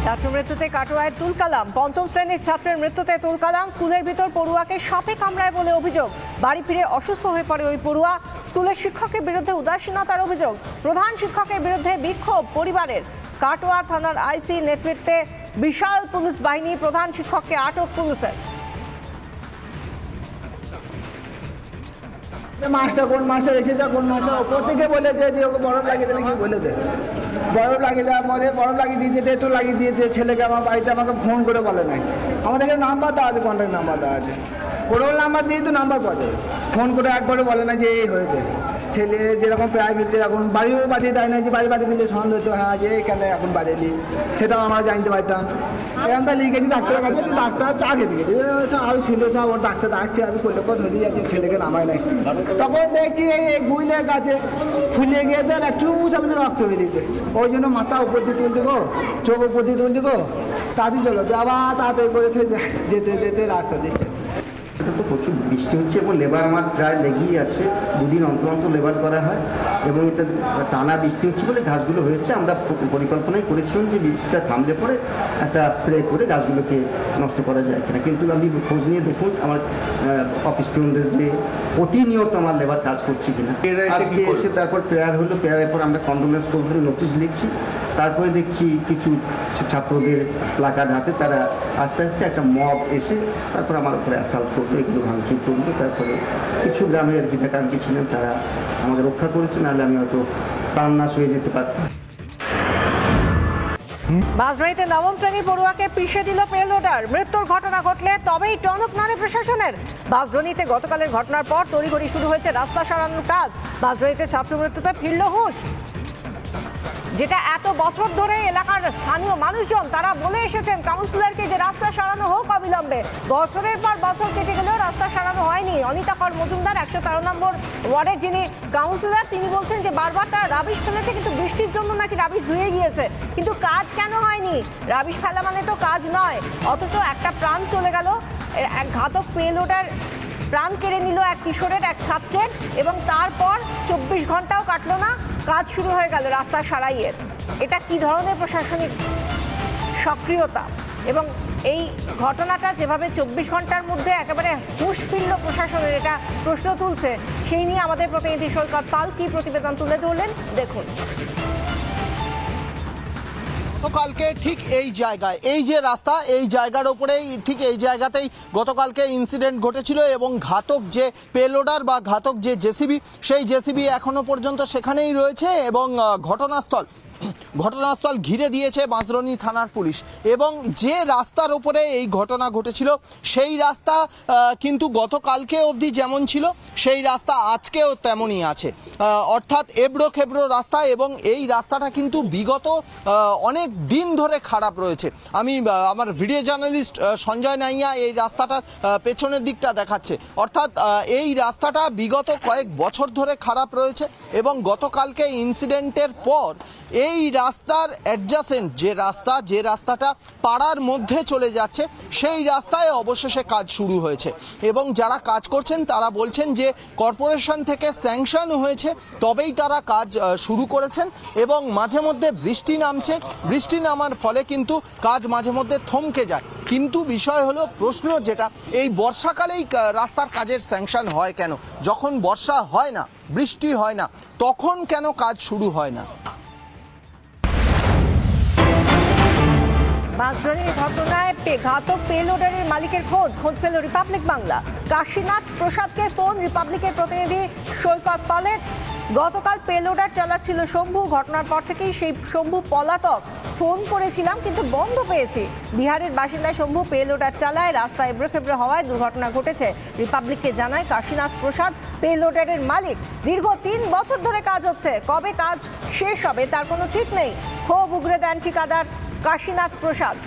ছাত্র মৃত্যুতে কাটোয়ায় তুলকালাম। পঞ্চম শ্রেণীর ছাত্রের মৃত্যুতে তুলকালাম। স্কুলের ভিতর পড়ুয়াকে সাপে কামড়ায় বলে অভিযোগ। বাড়ি ফিরে অসুস্থ হয়ে পড়ে ওই পড়ুয়া। স্কুলের শিক্ষকের বিরুদ্ধে উদাসীনতার অভিযোগ। প্রধান শিক্ষকের বিরুদ্ধে বিক্ষোভ পরিবারের। কাটোয়া থানার আইসি নেতৃত্বে বিশাল পুলিশ বাহিনী। প্রধান শিক্ষককে আটক পুলিশের। মাস্টার কোন মাস্টার এসেছে, কোন মাস্টার ওপর থেকে বলে যে ওকে বরফ লাগিয়ে দেবে, কি বলে দে বরফ লাগিয়ে দেওয়ার পরে বরফ লাগিয়ে দিয়েছে, একটু লাগিয়ে দিয়েছে। ছেলেকে আমার বাড়িতে আমাকে ফোন করে বলে নাই। আমাদের এখানে নাম্বার দেওয়া আছে, কন্ট্যাক্ট নাম্বার দেওয়া আছে। ওরও নাম্বার দিয়ে তো নাম্বার পাওয়া যাবে। ফোন করে একবারে বলে না যে এই হয়েছে। ছেলে যেরকম প্রাইভেট যেরকম বাড়িও বাড়িয়ে দেয় না, যে বাড়ি বাড়ি দিলে সন্দেহ হতো, হ্যাঁ যে কেন এখন বাড়িলি, সেটাও আমরা জানতে পারতাম। এখন তো লিখেছি ডাক্তারের কাছে, ডাক্তার আগে দিকে আরও ছিল সব, ওর ডাক্তার ডাকছে, আমি করলে ধরে যাচ্ছি, ছেলেকে নামাই নাই। তখন দেখছি এই গুইলের কাছে ফুলে গিয়ে দেন একটু সামনে রক্ত বেরিয়েছে। ওই জন্য মাথা উপর দিয়ে তুলছে গো, চোখ উপর দিয়ে তুলছে গো, তাড়াতাড়ি চলো, আবার তাড়াতাড়ি করেছে যেতে যেতে রাস্তা দিচ্ছে। তো প্রচুর বৃষ্টি হচ্ছে এবং লেবার আমার প্রায় লেগেই আছে, দুদিন অন্তর অন্তর লেবার করা হয় এবং এটা টানা বৃষ্টি হচ্ছে বলে গাছগুলো হয়েছে। আমরা পরিকল্পনাই করেছিলাম যে বৃষ্টিটা থামলে পরে একটা স্প্রে করে গাছগুলোকে নষ্ট করা যায় কিনা, কিন্তু আমি খোঁজ নিয়ে দেখুন আমার অফিস ফ্রেন্ডদের যে প্রতিনিয়ত আমার লেবার কাজ করছি কিনা। আজকে এসে তারপর প্রেয়ার হলো, প্রেয়ারের পর আমরা কন্ডোলেন্স করবো নোটিশ লিখছি। তারপরে দেখছি কিছু ছাত্রদের প্লাকার্ড হাতে, তারা আস্তে আস্তে একটা মব এসে তারপর আমার উপরে অ্যাসাল্ট করবে, এগুলো ভাঙচুর করবে। তারপরে কিছু গ্রামের বিধাকারী ছিলেন, তারা আমাদের রক্ষা করেছে, নাহলে আমি হয়তো প্রাণনাশ হয়ে যেতে পারতাম। বাঁশবাড়িতে নবম শ্রেণী পড়ুয়াকে পিষে দিল পেলোডার। মৃত্যুর ঘটনা ঘটলে তবেই টনক নাড়ে প্রশাসনের। বাঁশবাড়িতে গতকালের ঘটনার পর তড়িঘড়ি শুরু হয়েছে রাস্তা সারানোর কাজ। বাঁশবাড়িতে ছাত্র মৃত্যুতে ফিরল হুঁশ। যেটা এত বছর ধরে এলাকার স্থানীয় মানুষজন তারা বলে এসেছেন কাউন্সিলরকে যে রাস্তা সারানো হোক অবিলম্বে। বছরের পর বছর কেটে গেলেও রাস্তা সারানো হয়নি। অনিতা কর মজুমদার 113 নম্বর ওয়ার্ডের যিনি কাউন্সিলর, তিনি বলছেন যে বারবার তারা রাবিশ ফেলেছে, কিন্তু বৃষ্টির জন্য নাকি রাবিশ ধুয়ে গিয়েছে, কিন্তু কাজ কেন হয়নি? রাবিশ ফেলা মানে তো কাজ নয়। অথচ একটা প্রাণ চলে গেল, এক ঘাতক পেলোডার প্রাণ কেড়ে নিল এক কিশোরের, এক ছাত্রের, এবং তারপর 24 ঘন্টাও কাটলো না, কাজ শুরু হয়ে গেল রাস্তা সারাইয়ের। এটা কি ধরনের প্রশাসনিক সক্রিয়তা? এবং এই ঘটনাটা যেভাবে 24 ঘন্টার মধ্যে একেবারে হুঁশ ফিরল প্রশাসনের, এটা প্রশ্ন তুলছে। সেই নিয়ে আমাদের প্রতিনিধি সৈকত পাল কি প্রতিবেদন তুলে ধরলেন, দেখুন। গতকালকে ঠিক এই জায়গায়, এই যে রাস্তা, এই জায়গার ওপরেই ঠিক এই জায়গাতেই গতকালকে ইনসিডেন্ট ঘটেছিল এবং ঘাতক যে পেলোডার বা ঘাতক যে জেসিবি, সেই জেসিবি এখনো পর্যন্ত সেখানেই রয়েছে এবং ঘটনাস্থল ঘিরে দিয়েছে বাঁশদ্রোণী থানার পুলিশ। এবং যে রাস্তার ওপরে এই ঘটনা ঘটেছিল সেই রাস্তা কিন্তু গতকালকে অবধি যেমন ছিল সেই রাস্তা আজকেও তেমনই আছে, অর্থাৎ এবড়ো খেবড়ো রাস্তা। এবং এই রাস্তাটা কিন্তু বিগত অনেক দিন ধরে খারাপ রয়েছে। আমি আমার ভিডিও জার্নালিস্ট সঞ্জয় নাইয়া এই রাস্তাটার পেছনের দিকটা দেখাচ্ছে, অর্থাৎ এই রাস্তাটা বিগত কয়েক বছর ধরে খারাপ রয়েছে এবং গতকালকে ইনসিডেন্টের পর এই রাস্তার অ্যাডজাসেন্ট যে রাস্তাটা পাড়ার মধ্যে চলে যাচ্ছে সেই রাস্তায় অবশেষে কাজ শুরু হয়েছে। এবং যারা কাজ করছেন তারা বলছেন যে কর্পোরেশন থেকে স্যাংশন হয়েছে তবেই তারা কাজ শুরু করেছেন এবং মাঝে মধ্যে বৃষ্টি নামছে, বৃষ্টি নামার ফলে কিন্তু কাজ মাঝে মধ্যে থমকে যায়। কিন্তু বিষয় হলো, প্রশ্ন যেটা, এই বর্ষাকালেই রাস্তার কাজের স্যাংশন হয় কেন? যখন বর্ষা হয় না, বৃষ্টি হয় না, তখন কেন কাজ শুরু হয় না? বাঁশদ্রোণীর ঘটনায় ঘাতক পেলোডারের মালিকের খোঁজ পেল রিপাবলিক বাংলা। কাশীনাথ প্রসাদকে ফোন রিপাবলিকের প্রতিনিধি সৈকত পালের। গতকাল পেলোডার চালাচ্ছিল শম্ভু। ঘটনার পর থেকেই সেই শম্ভু পলাতক। ফোন করেছিলাম কিন্তু বন্ধ পেয়েছি। বিহারের বাসিন্দা শম্ভু পেলোডার চালায়, রাস্তায় এবড়োখেবড়ো হওয়ায় দুর্ঘটনা ঘটেছে। রিপাবলিককে জানায় কাশীনাথ প্রসাদ পেলোডারের মালিক। দীর্ঘ 3 বছর ধরে কাজ হচ্ছে, কবে কাজ শেষ হবে তার কোনো ঠিক নেই। ক্ষোভ উগরে দেন ঠিকাদার কাশীনাথ প্রসাদ।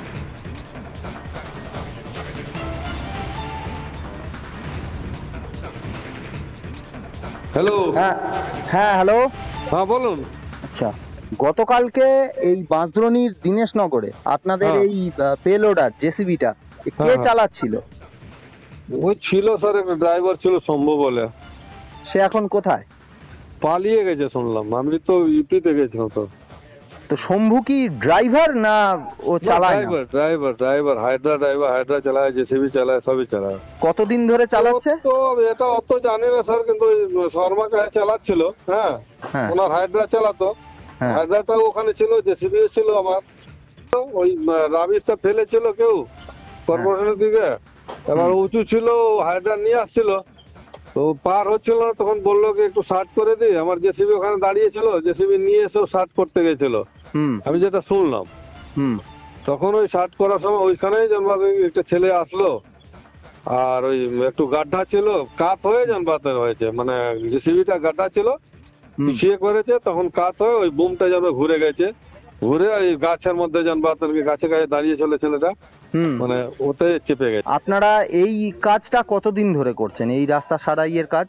হ্যালো। হ্যাঁ হ্যালো। হ্যাঁ বলুন। আচ্ছা, গতকালকে এই বাঁশদ্রোণীর দীনেশনগরে আপনাদের এই পেলোডার জেসিবিটা কে চালাচ্ছিল? ওই ছিল স্যার, ড্রাইভার ছিল শম্ভু বলে। সে এখন কোথায়? পালিয়ে গেছে শুনলাম, আমি তো ইউপিতে গেছিলাম। তো শম্ভু কি ড্রাইভার না ও চালায় না? ড্রাইভার হাইড্রা চালায়, জেসিবি চালায়, সবই চালায়। কতদিন ধরে চালাচ্ছে? তো এটা অত জানি না স্যার, কিন্তু শর্মা কাছে চালাচ্ছিল। হ্যাঁ, ওনার হাইড্রা চালাতো, হাইড্রাটা ওখানে ছিল, জেসিবি ছিল আমার। ওই রাবিশটা ফেলেছিল কেউ কর্পোরেশনের দিকে, এবার উঁচু ছিল, হাইড্রা নিয়ে আসছিল, তো পার হচ্ছিল না, তখন বললো কি একটু শার্ট করে দিই। আমার জেসিবি ওখানে দাঁড়িয়েছিল, জেসিবি নিয়ে এসেও শার্ট করতে গেছিল, আমি যেটা শুনলাম। তখন ওই শার্ট করার সময় ওইখানেই একটা ছেলে আসলো, আর ওই একটু গাড্ডা ছিল, কাত হয়ে জনবাতের হয়েছে, মানে জেসিবিটা গাড্ডা ছিল, পিছিয়ে করেছে, তখন কাত হয়ে ওই বুমটা যেন ঘুরে গেছে, ঘুরে ওই গাছের মধ্যে জনবাতের গাছে গাছে দাঁড়িয়ে ছিল ছেলেটা, মানে ওতে চেপে গেছে। আপনারা এই কাজটা কতদিন ধরে করছেন, এই রাস্তা সারাইয়ের কাজ?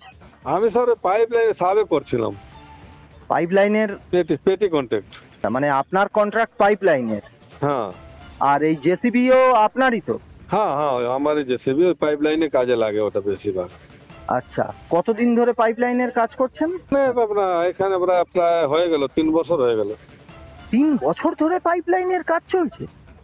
আমি স্যার পাইপ লাইন সাবে করছিলাম। পাইপ লাইনের পেটি কন্ট্রাক্ট, মানে আপনার কন্ট্রাক্ট পাইপ লাইনের? হ্যাঁ। আর এই জেসিবিও আপনারই তো? হ্যাঁ, আমার জেসিবি ওই পাইপ লাইনে কাজে লাগে ওটা বেশিরভাগ। আচ্ছা, কতদিন ধরে পাইপ লাইনের কাজ করছেন? এখানে প্রায় হয়ে গেল 3 বছর হয়ে গেল। 3 বছর ধরে পাইপ লাইনের কাজ চলছে?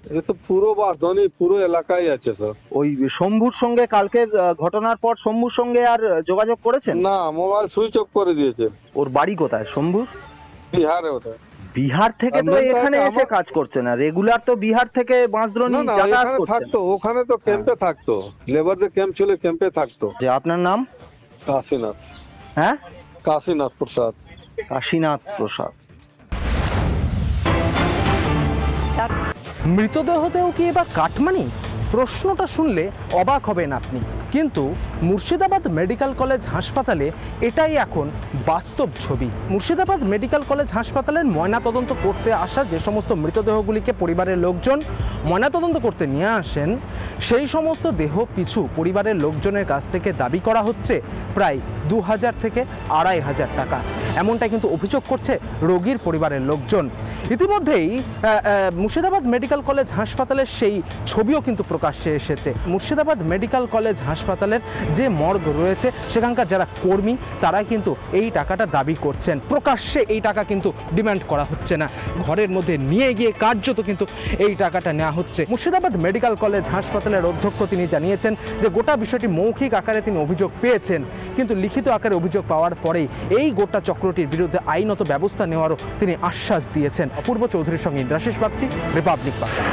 এটা তো পুরো বাঁশদ্রোণী পুরো এলাকায় আছে স্যার। ওই শম্ভুর সঙ্গে কালকের ঘটনার পর শম্ভুর সঙ্গে আর যোগাযোগ করেছেন? না, মোবাইল সুইচ অফ করে দিয়েছে। ওর বাড়ি কোথায় শম্ভুর? বিহারে। ওটা বিহার থেকে তো এখানে এসে কাজ করছে না, রেগুলার তো বিহার থেকে বাঁশদ্রোণী যাতায়াত করছে। থাকতো ওখানে, তো ক্যাম্পে থাকতো, লেবারদের ক্যাম্প ছিল, ক্যাম্পে থাকতো। যে আপনার নাম? কাশীনাথ। হ্যাঁ, কাশীনাথ প্রসাদ। কাশীনাথ প্রসাদ। মৃতদেহতেও কি এবার কাটমানি? প্রশ্নটা শুনলে অবাক হবেন আপনি, কিন্তু মুর্শিদাবাদ মেডিকেল কলেজ হাসপাতালে এটাই এখন বাস্তব ছবি। মুর্শিদাবাদ মেডিকেল কলেজ হাসপাতালের ময়নাতদন্ত করতে আসা যে সমস্ত মৃতদেহগুলিকে পরিবারের লোকজন ময়নাতদন্ত করতে নিয়ে আসেন, সেই সমস্ত দেহ পিছু পরিবারের লোকজনের কাছ থেকে দাবি করা হচ্ছে প্রায় 2000 থেকে 2500 টাকা। এমনটাই কিন্তু অভিযোগ করছে রোগীর পরিবারের লোকজন। ইতিমধ্যেই মুর্শিদাবাদ মেডিকেল কলেজ হাসপাতালের সেই ছবিও কিন্তু প্রকাশ্যে এসেছে। মুর্শিদাবাদ মেডিকেল কলেজ হাসপাতালের যে মর্গ রয়েছে, সেখানকার যারা কর্মী তারাই কিন্তু এই টাকাটা দাবি করছেন। প্রকাশ্যে এই টাকা কিন্তু ডিমান্ড করা হচ্ছে না, ঘরের মধ্যে নিয়ে গিয়ে কার্যত কিন্তু এই টাকাটা নেওয়া হচ্ছে। মুর্শিদাবাদ মেডিকেল কলেজ হাসপাতালের অধ্যক্ষ তিনি জানিয়েছেন যে গোটা বিষয়টি মৌখিক আকারে তিনি অভিযোগ পেয়েছেন, কিন্তু লিখিত আকারে অভিযোগ পাওয়ার পরেই এই গোটা চক্রটির বিরুদ্ধে আইনত ব্যবস্থা নেওয়ারও তিনি আশ্বাস দিয়েছেন। অপূর্ব চৌধুরীর সঙ্গে ইন্দ্রাশিস বাগচি, রিপাবলিক বাংলা।